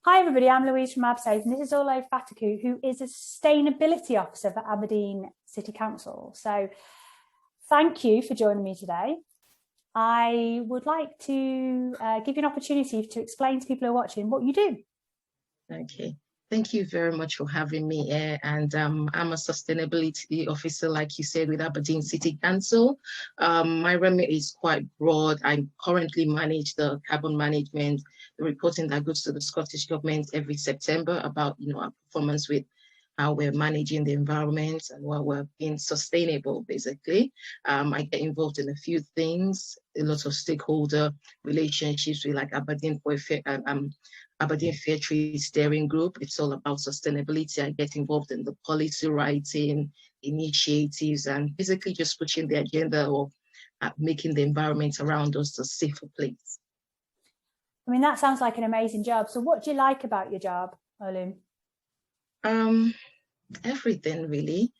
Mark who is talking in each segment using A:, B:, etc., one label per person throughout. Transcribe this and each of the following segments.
A: Hi everybody, I'm Louise from Absafe and this is Olu Fatokun, who is a Sustainability Officer for Aberdeen City Council. So thank you for joining me today. I would like to give you an opportunity to explain to people who are watching what you do.
B: Okay. Thank you very much for having me here. And I'm a sustainability officer, like you said, with Aberdeen City Council. My remit is quite broad. I currently manage the carbon management, the reporting that goes to the Scottish Government every September about, our performance with how we're managing the environment and what we're being sustainable, basically. I get involved in a few things, a lot of stakeholder relationships with like Aberdeen Fair Trade Steering Group. It's all about sustainability. I get involved in the policy writing, initiatives, and basically just pushing the agenda of making the environment around us a safer place.
A: I mean, that sounds like an amazing job. So what do you like about your job, Olu?
B: Everything really.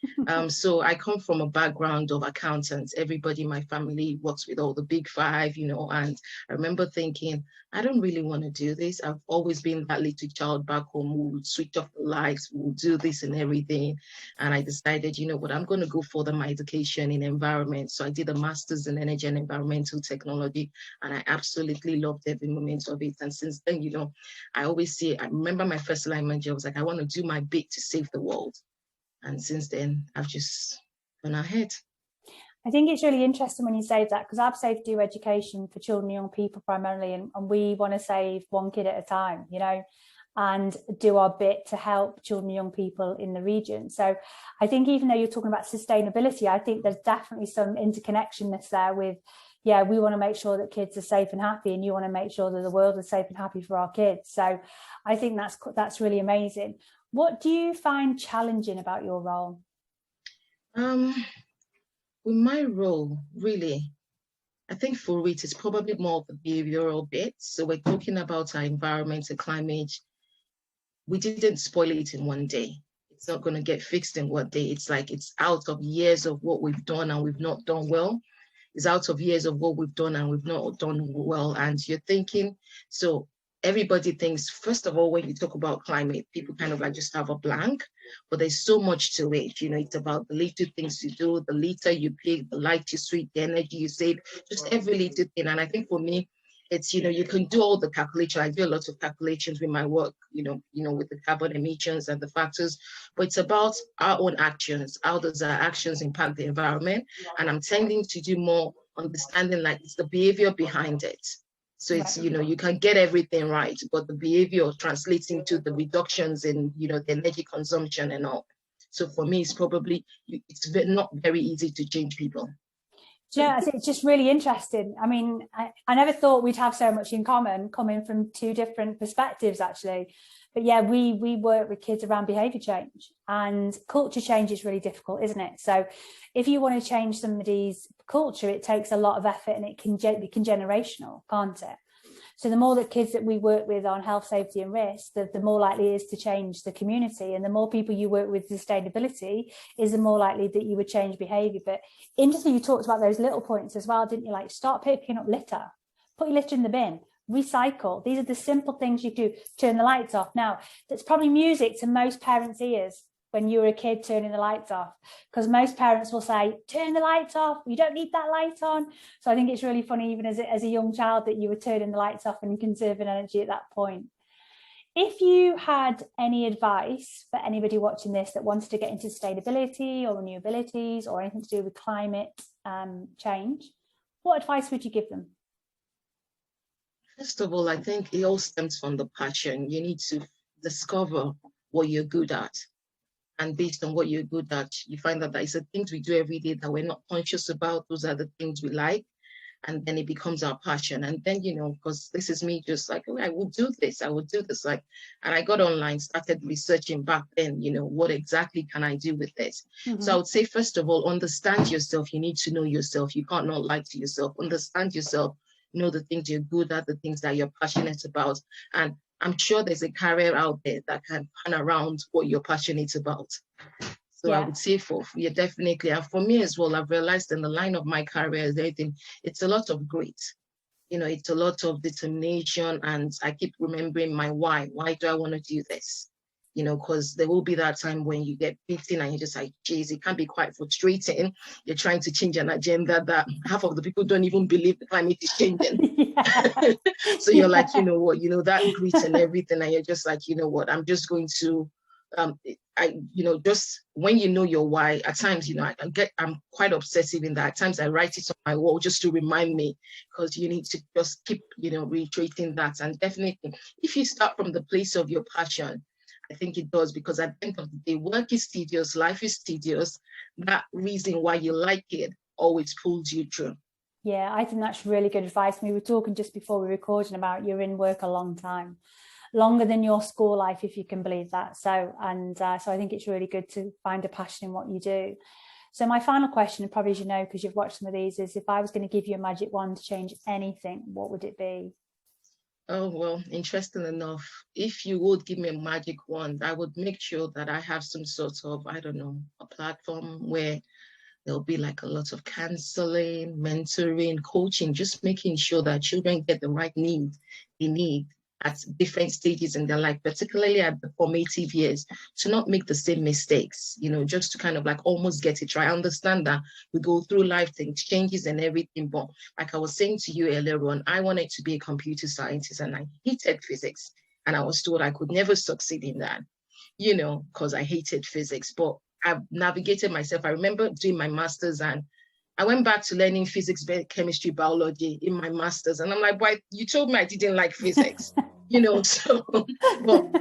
B: So I come from a background of accountants. Everybody in my family works with all the big five, and I remember thinking, I don't really want to do this. I've always been that little child back home who would switch off the lights, who would do this and everything. And I decided, I'm going to go further my education in environment. So I did a master's in energy and environmental technology, and I absolutely loved every moment of it. And since then, I remember my first line manager was like, I want to do my bit to save the world. And since then, I've just gone ahead.
A: I think it's really interesting when you say that, because Absafe do education for children and young people primarily, and we want to save one kid at a time, and do our bit to help children and young people in the region. So I think even though you're talking about sustainability, I think there's definitely some interconnectedness there with, we want to make sure that kids are safe and happy, and you want to make sure that the world is safe and happy for our kids. So I think that's really amazing. What do you find challenging about your role?
B: With my role, really, I think for it, it's probably more of the behavioral bit. So we're talking about our environment and climate. We didn't spoil it in one day. It's not going to get fixed in one day. It's like it's out of years of what we've done and we've not done well. It's out of years of what we've done and we've not done well. And you're thinking, so everybody thinks, first of all, when you talk about climate, people kind of like just have a blank, but there's so much to it. It's about the little things you do, the litter you pick, the light you switch, the energy you save, just every little thing. And I think for me, it's, you can do all the calculation. I do a lot of calculations with my work, with the carbon emissions and the factors, but it's about our own actions. How does our actions impact the environment? And I'm tending to do more understanding, like it's the behavior behind it. So it's, you can get everything right, but the behavior translates into the reductions in, the energy consumption and all. So for me, it's probably, it's not very easy to change people.
A: Yeah, it's just really interesting. I mean, I never thought we'd have so much in common, coming from two different perspectives, actually. But yeah, we work with kids around behaviour change, and culture change is really difficult, isn't it? So if you want to change somebody's culture, it takes a lot of effort, and it can be generational, can't it? So the more that kids that we work with on health, safety and risk, the more likely it is to change the community. And the more people you work with sustainability is the more likely that you would change behaviour. But interesting, you talked about those little points as well, didn't you? Like start picking up litter, put your litter in the bin, recycle. These are the simple things you do. Turn the lights off. Now, that's probably music to most parents' ears when you were a kid turning the lights off, because most parents will say, turn the lights off, you don't need that light on. So I think it's really funny, even as a young child, that you were turning the lights off and conserving energy at that point. If you had any advice for anybody watching this that wanted to get into sustainability or renewabilities or anything to do with climate change, what advice would you give them?
B: First of all, I think it all stems from the passion. You need to discover what you're good at. And based on what you're good at, you find that there is the things we do every day that we're not conscious about. Those are the things we like. And then it becomes our passion. And then, because this is me just like, oh, I will do this. And I got online, started researching back then, what exactly can I do with this? Mm-hmm. So I would say, first of all, understand yourself. You need to know yourself. You can't not lie to yourself. Understand yourself. Know the things you're good at, the things that you're passionate about. And I'm sure there's a career out there that can pan around what you're passionate about. So I would say definitely. And for me as well, I've realized in the line of my career, it's a lot of grit. it's a lot of determination, and I keep remembering my why. Why do I want to do this? Because there will be that time when you get beaten and you're just like, geez, it can be quite frustrating. You're trying to change an agenda that half of the people don't even believe the climate is changing. So you're like, you know what, that grit and everything, and you're just like, you know what, I'm just going to just when you know your why, at times, I'm quite obsessive in that. At times I write it on my wall just to remind me, because you need to just keep, reiterating that. And definitely, if you start from the place of your passion, I think it does, because at the end of the day, work is tedious, life is tedious. That reason why you like it always pulls you through.
A: Yeah, I think that's really good advice. We were talking just before we were recording about you're in work a long time, longer than your school life, if you can believe that. So I think it's really good to find a passion in what you do. So my final question, and probably as you know, because you've watched some of these, is if I was going to give you a magic wand to change anything, what would it be?
B: Oh, well, interesting enough. If you would give me a magic wand, I would make sure that I have some sort of, I don't know, a platform where there'll be like a lot of counseling, mentoring, coaching, just making sure that children get the right need they need at different stages in their life, particularly at the formative years, to not make the same mistakes, just to kind of like almost get it right. I understand that we go through life things, changes and everything, but like I was saying to you earlier on, I wanted to be a computer scientist and I hated physics. And I was told I could never succeed in that, because I hated physics. But I've navigated myself. I remember doing my master's and I went back to learning physics, chemistry, biology in my master's. And I'm like, why? You told me I didn't like physics, so, but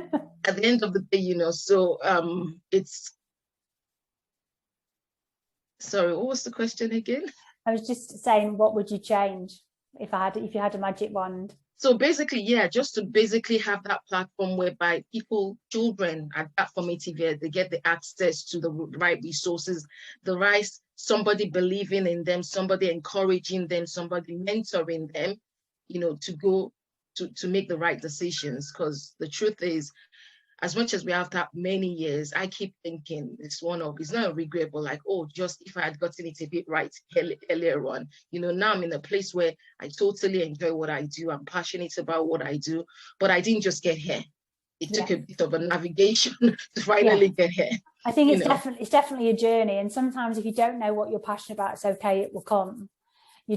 B: at the end of the day, so sorry, what was the question again?
A: I was just saying, what would you change if you had a magic wand?
B: So basically, yeah, just to basically have that platform whereby children at that formative year, they get the access to the right resources, somebody believing in them, somebody encouraging them, somebody mentoring them, to go to make the right decisions. Because the truth is, as much as we have that many years, I keep thinking it's not a regret, but like, oh, just if I had gotten it a bit right earlier on, now I'm in a place where I totally enjoy what I do. I'm passionate about what I do, but I didn't just get here. It took a bit of a navigation to finally get here.
A: I think it's definitely a journey. And sometimes if you don't know what you're passionate about, it's okay, it will come. I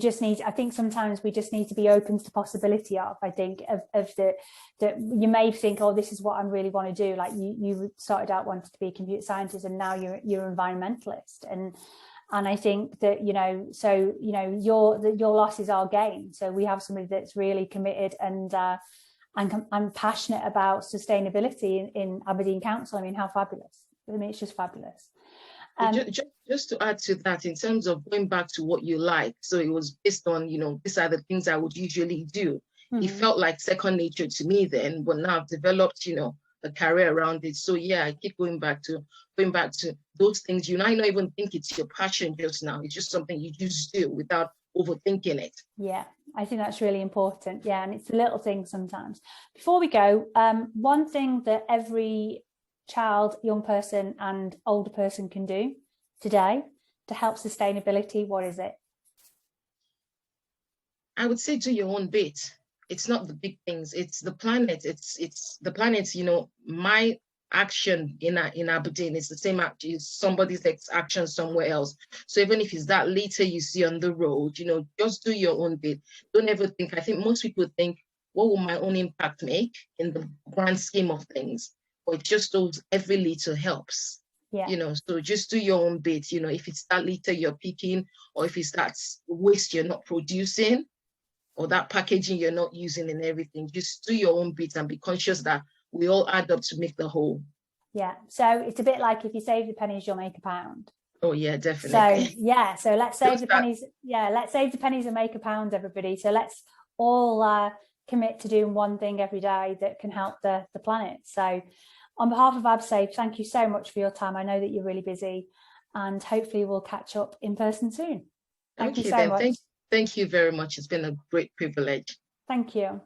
A: think sometimes we just need to be open to the possibility of that you may think, oh, this is what I really want to do. Like you started out wanting to be a computer scientist and now you're an environmentalist. And I think that, your loss is our gain. So we have somebody that's really committed and passionate about sustainability in Aberdeen Council. I mean, how fabulous. I mean, it's just fabulous.
B: Just to add to that, in terms of going back to what you like, so it was based on, these are the things I would usually do. Mm-hmm. It felt like second nature to me then, but now I've developed, a career around it. So yeah, I keep going back to those things. You might not even think it's your passion just now. It's just something you just do without overthinking it.
A: Yeah, I think that's really important. Yeah, and it's the little things sometimes. Before we go, one thing that every child, young person and older person can do today to help sustainability, what is it?
B: I would say do your own bit. It's not the big things, it's the planet. It's the planet, my action in Aberdeen is the same as somebody's action somewhere else. So even if it's that litter you see on the road, just do your own bit. Don't ever think, I think most people think, what will my own impact make in the grand scheme of things? But it just those every little helps. Yeah. So just do your own bit. If it's that litter you're picking, or if it's that waste you're not producing, or that packaging you're not using and everything, just do your own bit and be conscious that we all add up to make the whole.
A: Yeah. So it's a bit like if you save the pennies, you'll make a pound.
B: Oh yeah, definitely.
A: So yeah, so let's save the pennies. Yeah, let's save the pennies and make a pound, everybody. So let's all commit to doing one thing every day that can help the planet. So on behalf of Absafe, thank you so much for your time. I know that you're really busy and hopefully we'll catch up in person soon. Thank you so much.
B: Thank you very much. It's been a great privilege.
A: Thank you.